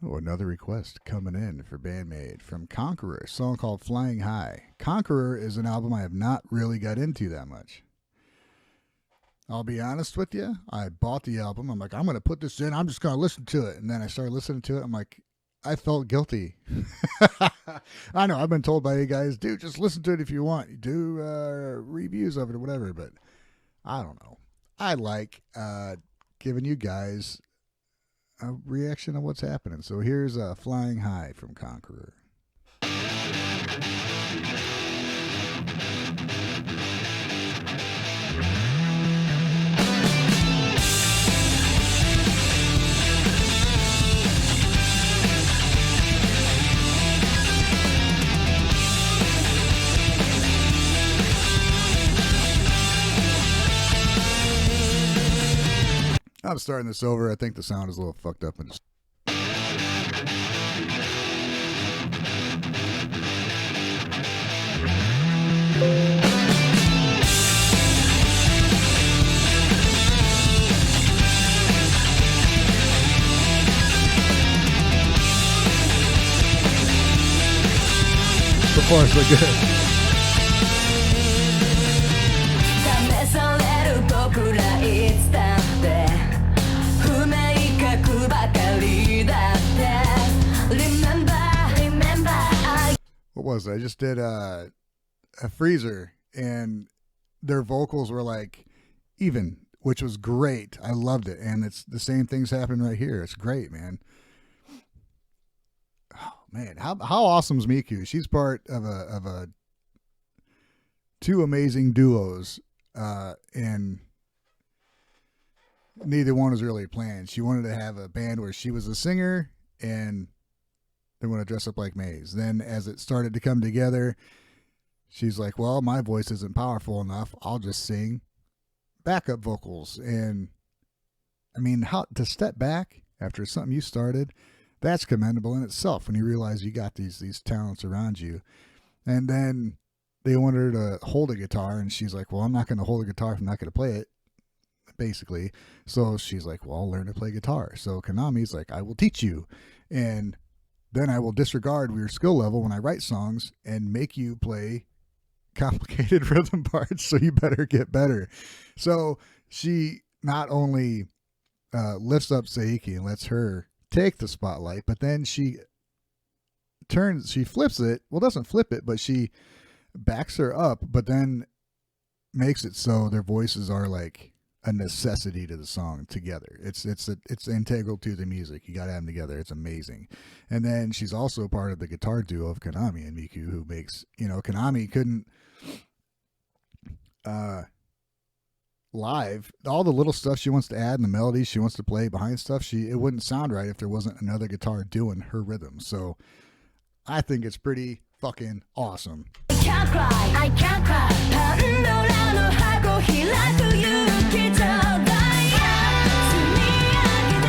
Oh, another request coming in for BAND-MAID from Conqueror, a song called Flying High. Conqueror is an album I have not really got into that much. I'll be honest with you. I bought the album. I'm like, I'm going to put this in. I'm just going to listen to it. And then I started listening to it. I'm like, I felt guilty. I know I've been told by you guys, dude, just listen to it if you want. Do reviews of it or whatever. But I don't know. I like giving you guys a reaction of what's happening. So here's Flying High from Conqueror. I'm starting this over. I think the sound is a little fucked up. And just so far, so good. 試される僕らいつだって不明確ばかりだって Remember, I What was it? I just did a freezer, and their vocals were like even, which was great. I loved it, and it's the same things happening right here. It's great, man. Oh man, how awesome is Miku? She's part of a two amazing duos, and neither one was really planned. She wanted to have a band where she was a singer, and they want to dress up like Maze. Then, as it started to come together, she's like, well, my voice isn't powerful enough. I'll just sing backup vocals. And I mean, how to step back after something you started, that's commendable in itself when you realize you got these talents around you. And then they wanted her to hold a guitar, and she's like, well, I'm not going to hold a guitar if I'm not going to play it, basically. So she's like, well, I'll learn to play guitar. So Konami's like, I will teach you. And then I will disregard your skill level when I write songs and make you play complicated rhythm parts, so you better get better. So she not only lifts up Saiki and lets her take the spotlight, but then she flips it. Well, doesn't flip it, but she backs her up, but then makes it so their voices are like a necessity to the song together. It's integral to the music. You got to have them together. It's amazing. And then she's also part of the guitar duo of Konami and Miku, who makes, Konami couldn't live, all the little stuff she wants to add and the melodies she wants to play behind stuff, it wouldn't sound right if there wasn't another guitar doing her rhythm. So I think it's pretty fucking awesome. can't cry, I can't cry パンドラの箱開く勇気ちょうだい積み上げて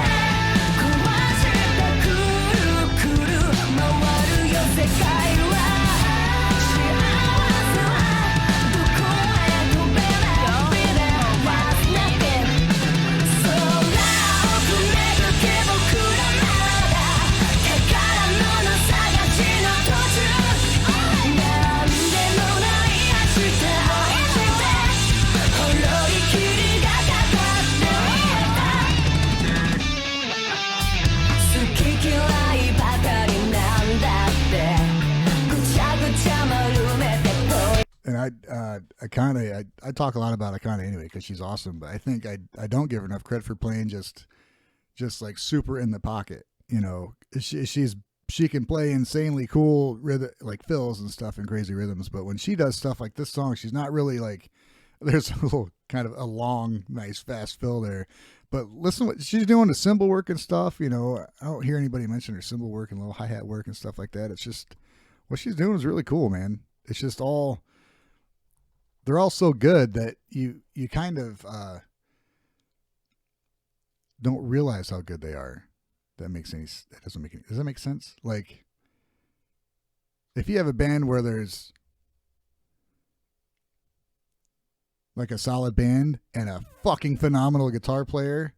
壊したくるくる回るよ世界は幸せはどこへ飛べない Was nothing 空をくめぐけ僕らまだ宝物探しの途中なんでもない明日を生きて滅びきりがかかって好き嫌いばかりなんだってぐちゃぐちゃ丸めてこい And I talk a lot about Akane anyway because she's awesome, but I think I don't give her enough credit for playing just like super in the pocket. She can play insanely cool rhythm, like fills and stuff and crazy rhythms, but when she does stuff like this song, she's not really like, there's a little kind of a long, nice, fast fill there. But listen what she's doing, the cymbal work and stuff. I don't hear anybody mention her cymbal work and little hi-hat work and stuff like that. It's just, what she's doing is really cool, man. It's just they're all so good that you kind of don't realize how good they are. That does that make sense? Like, if you have a band where there's like a solid band and a fucking phenomenal guitar player,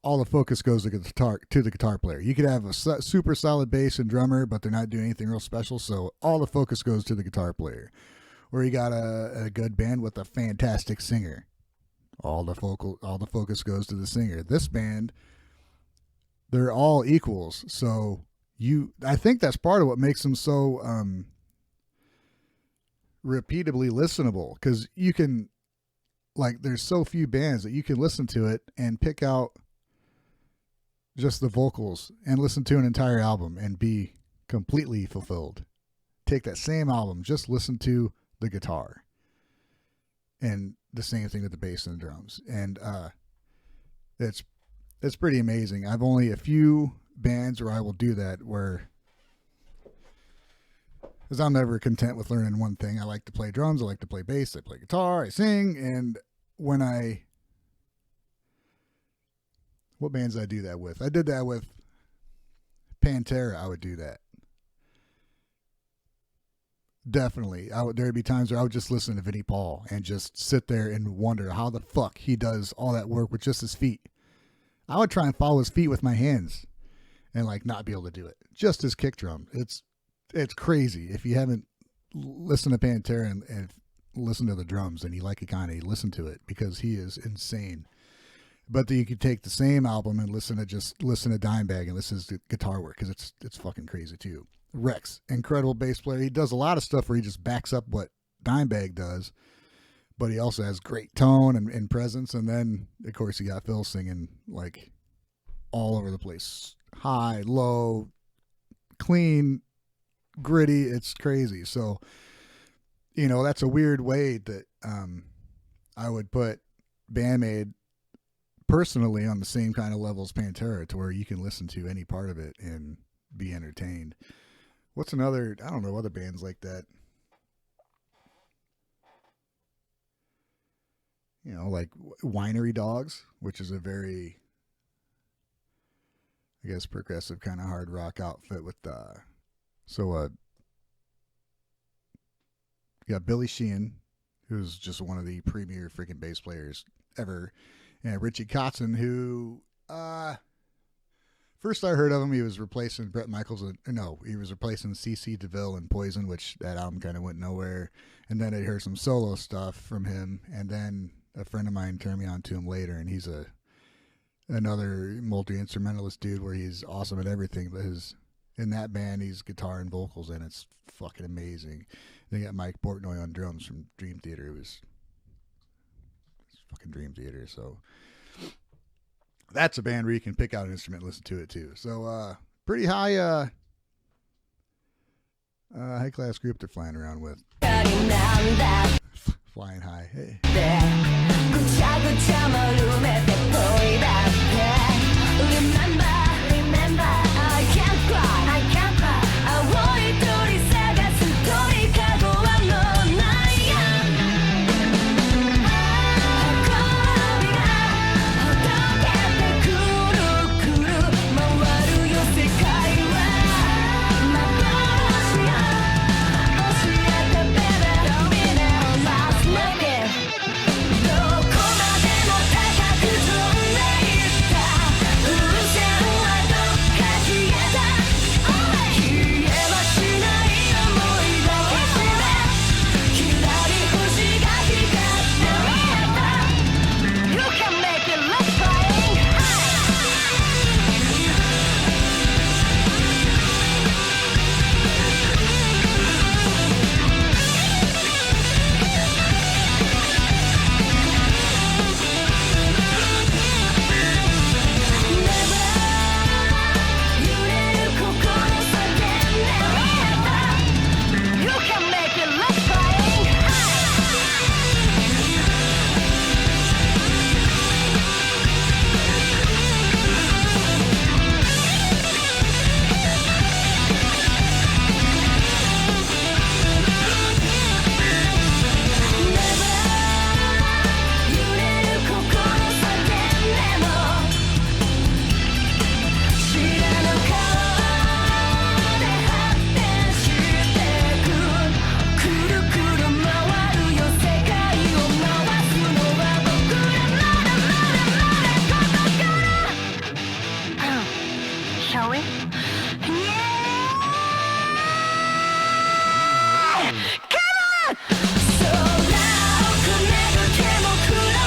all the focus goes to the guitar player. You could have a super solid bass and drummer, but they're not doing anything real special, so all the focus goes to the guitar player. Or you got a good band with a fantastic singer. All the focus goes to the singer. This band, they're all equals. So I think that's part of what makes them so repeatably listenable, because you can, like, there's so few bands that you can listen to it and pick out just the vocals and listen to an entire album and be completely fulfilled. Take that same album, just listen to the guitar, and the same thing with the bass and the drums, and it's pretty amazing. I've only a few bands where I will do that, where, because I'm never content with learning one thing. I like to play drums, I like to play bass, I play guitar, I sing, and what bands did I do that with? I did that with Pantera. I would do that. Definitely. There'd be times where I would just listen to Vinnie Paul and just sit there and wonder how the fuck he does all that work with just his feet. I would try and follow his feet with my hands and like not be able to do it. Just his kick drum. It's crazy. If you haven't listened to Pantera and listened to the drums and you like it, kind of listen to it, because he is insane. But you could take the same album and listen to Dimebag and listen to guitar work, because it's fucking crazy too. Rex, incredible bass player. He does a lot of stuff where he just backs up what Dimebag does, but he also has great tone and presence. And then, of course, you got Phil singing like all over the place. High, low, clean, gritty. It's crazy. So, that's a weird way that I would put BAND-MAID personally on the same kind of level as Pantera, to where you can listen to any part of it and be entertained. What's another, I don't know, other bands like that? Like Winery Dogs, which is a very, I guess, progressive kind of hard rock outfit with you got Billy Sheehan, who's just one of the premier freaking bass players ever, and Richie Kotzen, who first I heard of him, he was replacing Bret Michaels. He was replacing C.C. DeVille in Poison, which that album kind of went nowhere. And then I heard some solo stuff from him, and then a friend of mine turned me on to him later, and he's another multi-instrumentalist dude where he's awesome at everything. But in that band, he's guitar and vocals, and it's fucking amazing. Then you got Mike Portnoy on drums from Dream Theater. It was fucking Dream Theater, so that's a band where you can pick out an instrument and listen to it too. So pretty high class group they're flying around with. Flying high. Hey. Remember, I can't cry. I want it to shall we? Yeah! Come on! So loud,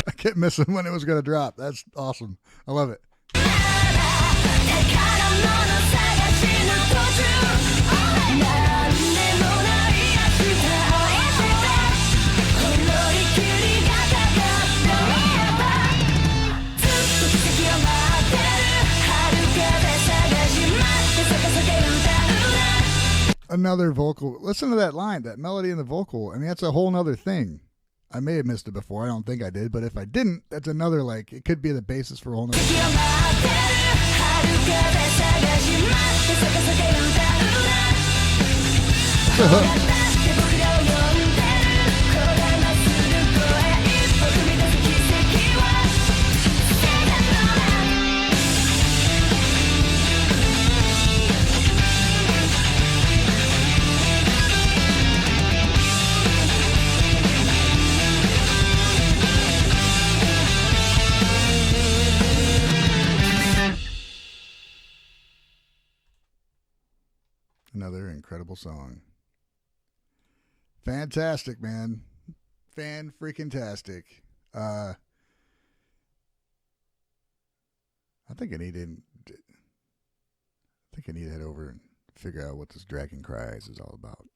I kept missing when it was going to drop. That's awesome. I love it. Another vocal. Listen to that line, that melody in the vocal. I mean, that's a whole nother thing. I may have missed it before. I don't think I did, but if I didn't, that's another, like, it could be the basis for a whole nother. Another incredible song. Fantastic, man. Fan-freaking-tastic. I think I need to head over and figure out what this Dragon Cries is all about.